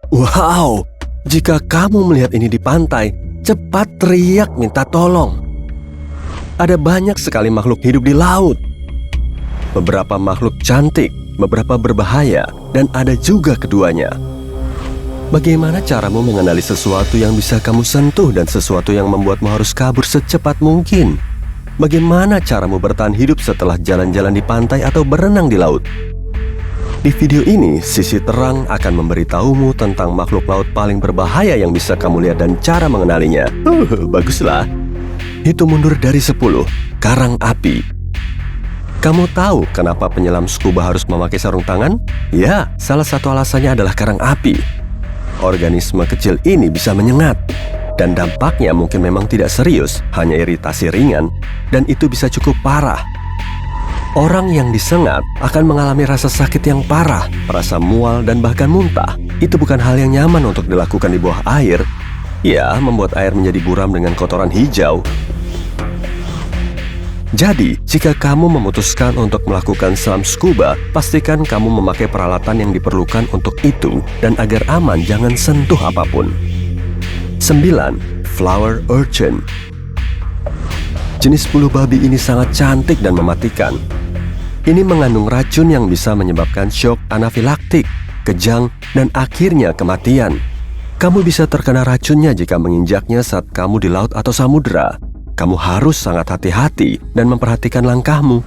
Wow, jika kamu melihat ini di pantai, cepat teriak minta tolong. Ada banyak sekali makhluk hidup di laut. Beberapa makhluk cantik, beberapa berbahaya, dan ada juga keduanya. Bagaimana caramu mengenali sesuatu yang bisa kamu sentuh dan sesuatu yang membuatmu harus kabur secepat mungkin? Bagaimana caramu bertahan hidup setelah jalan-jalan di pantai atau berenang di laut? Di video ini, Sisi Terang akan memberitahumu tentang makhluk laut paling berbahaya yang bisa kamu lihat dan cara mengenalinya. Baguslah. Hitung mundur dari 10. Karang api. Kamu tahu kenapa penyelam scuba harus memakai sarung tangan? Ya, salah satu alasannya adalah karang api. Organisme kecil ini bisa menyengat. Dan dampaknya mungkin memang tidak serius, hanya iritasi ringan, dan itu bisa cukup parah. Orang yang disengat akan mengalami rasa sakit yang parah, rasa mual, dan bahkan muntah. Itu bukan hal yang nyaman untuk dilakukan di bawah air. Ya, membuat air menjadi buram dengan kotoran hijau. Jadi, jika kamu memutuskan untuk melakukan selam scuba, pastikan kamu memakai peralatan yang diperlukan untuk itu, dan agar aman jangan sentuh apapun. 9. Flower urchin. Jenis bulu babi ini sangat cantik dan mematikan. Ini mengandung racun yang bisa menyebabkan shock anafilaktik, kejang, dan akhirnya kematian. Kamu bisa terkena racunnya jika menginjaknya saat kamu di laut atau samudera. Kamu harus sangat hati-hati dan memperhatikan langkahmu.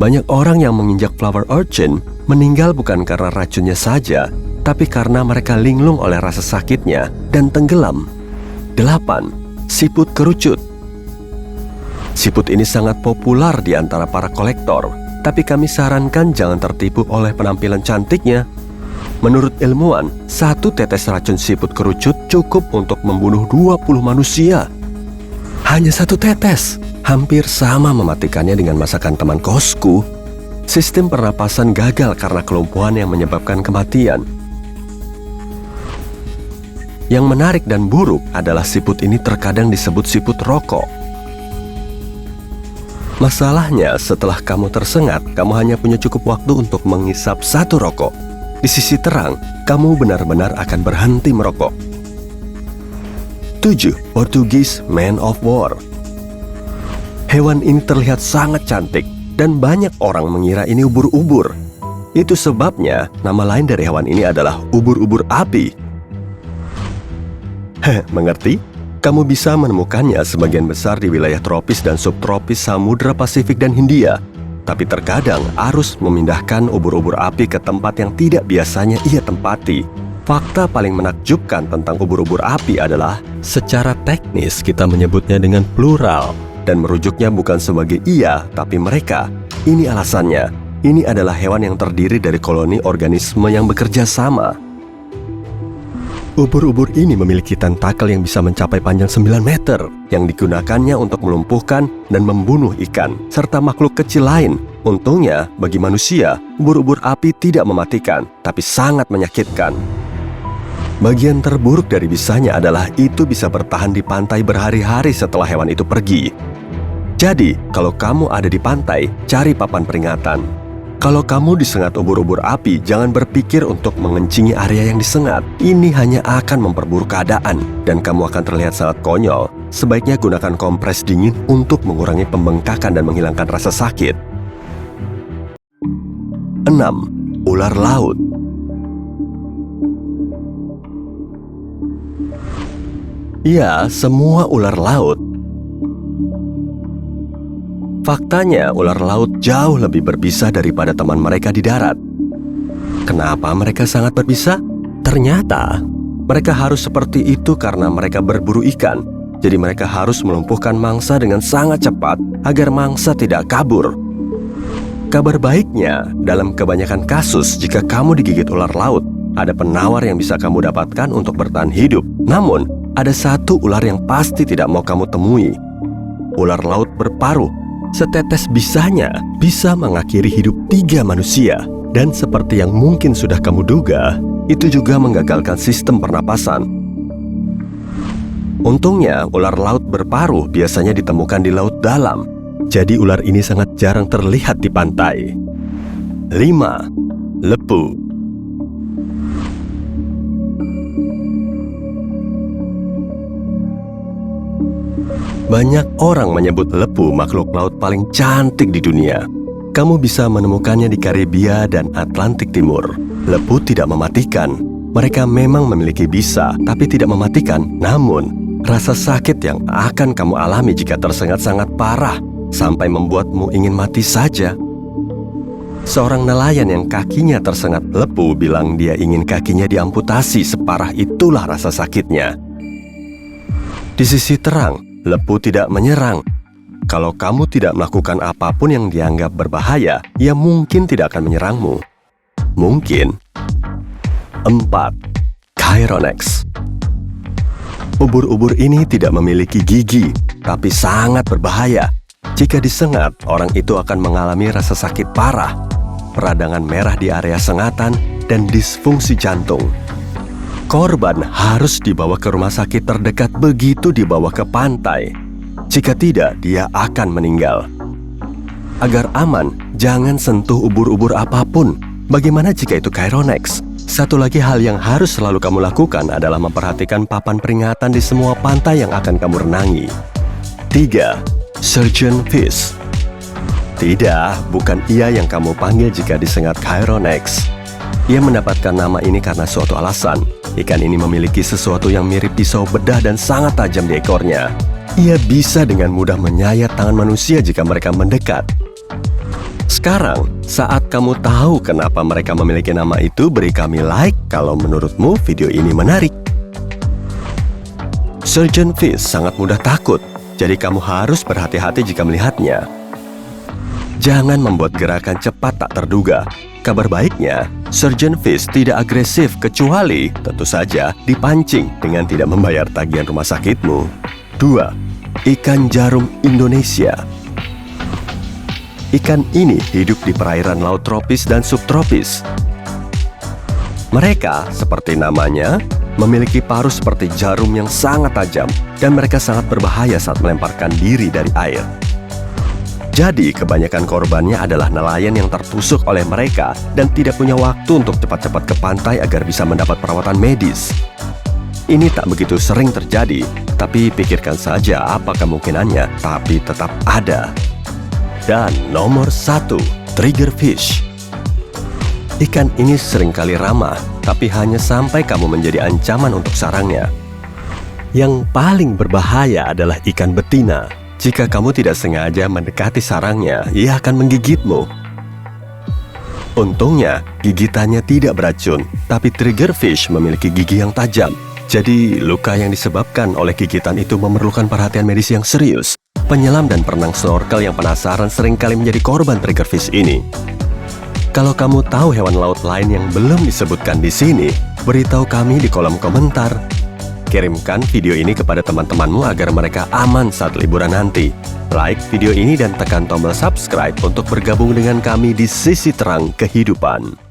Banyak orang yang menginjak flower urchin meninggal bukan karena racunnya saja, tapi karena mereka linglung oleh rasa sakitnya dan tenggelam. 8. Siput kerucut. Siput ini sangat populer di antara para kolektor, tapi kami sarankan jangan tertipu oleh penampilan cantiknya. Menurut ilmuwan, 1 tetes racun siput kerucut cukup untuk membunuh 20 manusia. Hanya 1 tetes, hampir sama mematikannya dengan masakan teman kosku. Sistem pernapasan gagal karena kelumpuhan yang menyebabkan kematian. Yang menarik dan buruk adalah siput ini terkadang disebut siput rokok. Masalahnya, setelah kamu tersengat, kamu hanya punya cukup waktu untuk mengisap 1 rokok. Di Sisi Terang, kamu benar-benar akan berhenti merokok. 7. Portugese Man of War. Hewan ini terlihat sangat cantik, dan banyak orang mengira ini ubur-ubur. Itu sebabnya nama lain dari hewan ini adalah ubur-ubur api. Mengerti? Kamu bisa menemukannya sebagian besar di wilayah tropis dan subtropis Samudra Pasifik dan Hindia. Tapi terkadang arus memindahkan ubur-ubur api ke tempat yang tidak biasanya ia tempati. Fakta paling menakjubkan tentang ubur-ubur api adalah secara teknis kita menyebutnya dengan plural dan merujuknya bukan sebagai ia, tapi mereka. Ini alasannya. Ini adalah hewan yang terdiri dari koloni organisme yang bekerja sama. Ubur-ubur ini memiliki tentakel yang bisa mencapai panjang 9 meter yang digunakannya untuk melumpuhkan dan membunuh ikan serta makhluk kecil lain. Untungnya, bagi manusia, ubur-ubur api tidak mematikan, tapi sangat menyakitkan. Bagian terburuk dari bisanya adalah itu bisa bertahan di pantai berhari-hari setelah hewan itu pergi. Jadi, kalau kamu ada di pantai, cari papan peringatan. Kalau kamu disengat ubur-ubur api, jangan berpikir untuk mengencingi area yang disengat. Ini hanya akan memperburuk keadaan, dan kamu akan terlihat sangat konyol. Sebaiknya gunakan kompres dingin untuk mengurangi pembengkakan dan menghilangkan rasa sakit. 6. Ular laut. Ya, semua ular laut. Faktanya, ular laut jauh lebih berbisa daripada teman mereka di darat. Kenapa mereka sangat berbisa? Ternyata, mereka harus seperti itu karena mereka berburu ikan. Jadi mereka harus melumpuhkan mangsa dengan sangat cepat agar mangsa tidak kabur. Kabar baiknya, dalam kebanyakan kasus, jika kamu digigit ular laut, ada penawar yang bisa kamu dapatkan untuk bertahan hidup. Namun, ada 1 ular yang pasti tidak mau kamu temui. Ular laut berparuh. Setetes bisanya bisa mengakhiri hidup 3 manusia. Dan seperti yang mungkin sudah kamu duga, itu juga menggagalkan sistem pernapasan. Untungnya, ular laut berparuh biasanya ditemukan di laut dalam. Jadi ular ini sangat jarang terlihat di pantai. 5. Lepu. Banyak orang menyebut lepu makhluk laut paling cantik di dunia. Kamu bisa menemukannya di Karibia dan Atlantik Timur. Lepu tidak mematikan. Mereka memang memiliki bisa, tapi tidak mematikan. Namun, rasa sakit yang akan kamu alami jika tersengat sangat parah, sampai membuatmu ingin mati saja. Seorang nelayan yang kakinya tersengat lepu bilang dia ingin kakinya diamputasi, separah itulah rasa sakitnya. Di sisi terang, lepu tidak menyerang. Kalau kamu tidak melakukan apapun yang dianggap berbahaya, ia mungkin tidak akan menyerangmu. Mungkin. 4. Chironex. Ubur-ubur ini tidak memiliki gigi, tapi sangat berbahaya. Jika disengat, orang itu akan mengalami rasa sakit parah, peradangan merah di area sengatan, dan disfungsi jantung. Korban harus dibawa ke rumah sakit terdekat begitu dibawa ke pantai. Jika tidak, dia akan meninggal. Agar aman, jangan sentuh ubur-ubur apapun. Bagaimana jika itu Chironex? Satu lagi hal yang harus selalu kamu lakukan adalah memperhatikan papan peringatan di semua pantai yang akan kamu renangi. 3. Surgeonfish. Tidak, bukan ia yang kamu panggil jika disengat Chironex. Ia mendapatkan nama ini karena suatu alasan. Ikan ini memiliki sesuatu yang mirip pisau bedah dan sangat tajam di ekornya. Ia bisa dengan mudah menyayat tangan manusia jika mereka mendekat. Sekarang, saat kamu tahu kenapa mereka memiliki nama itu, beri kami like kalau menurutmu video ini menarik. Surgeonfish sangat mudah takut, jadi kamu harus berhati-hati jika melihatnya. Jangan membuat gerakan cepat tak terduga. Kabar baiknya, surgeonfish tidak agresif kecuali, tentu saja, dipancing dengan tidak membayar tagihan rumah sakitmu. 2. Ikan jarum Indonesia. Ikan ini hidup di perairan laut tropis dan subtropis. Mereka, seperti namanya, memiliki paruh seperti jarum yang sangat tajam, dan mereka sangat berbahaya saat melemparkan diri dari air. Jadi, kebanyakan korbannya adalah nelayan yang tertusuk oleh mereka dan tidak punya waktu untuk cepat-cepat ke pantai agar bisa mendapat perawatan medis. Ini tak begitu sering terjadi, tapi pikirkan saja apa kemungkinannya, tapi tetap ada. Dan nomor 1, triggerfish. Ikan ini seringkali ramah, tapi hanya sampai kamu menjadi ancaman untuk sarangnya. Yang paling berbahaya adalah ikan betina. Jika kamu tidak sengaja mendekati sarangnya, ia akan menggigitmu. Untungnya, gigitannya tidak beracun, tapi triggerfish memiliki gigi yang tajam. Jadi, luka yang disebabkan oleh gigitan itu memerlukan perhatian medis yang serius. Penyelam dan perenang snorkel yang penasaran seringkali menjadi korban triggerfish ini. Kalau kamu tahu hewan laut lain yang belum disebutkan di sini, beritahu kami di kolom komentar. Kirimkan video ini kepada teman-temanmu agar mereka aman saat liburan nanti. Like video ini dan tekan tombol subscribe untuk bergabung dengan kami di Sisi Terang Kehidupan.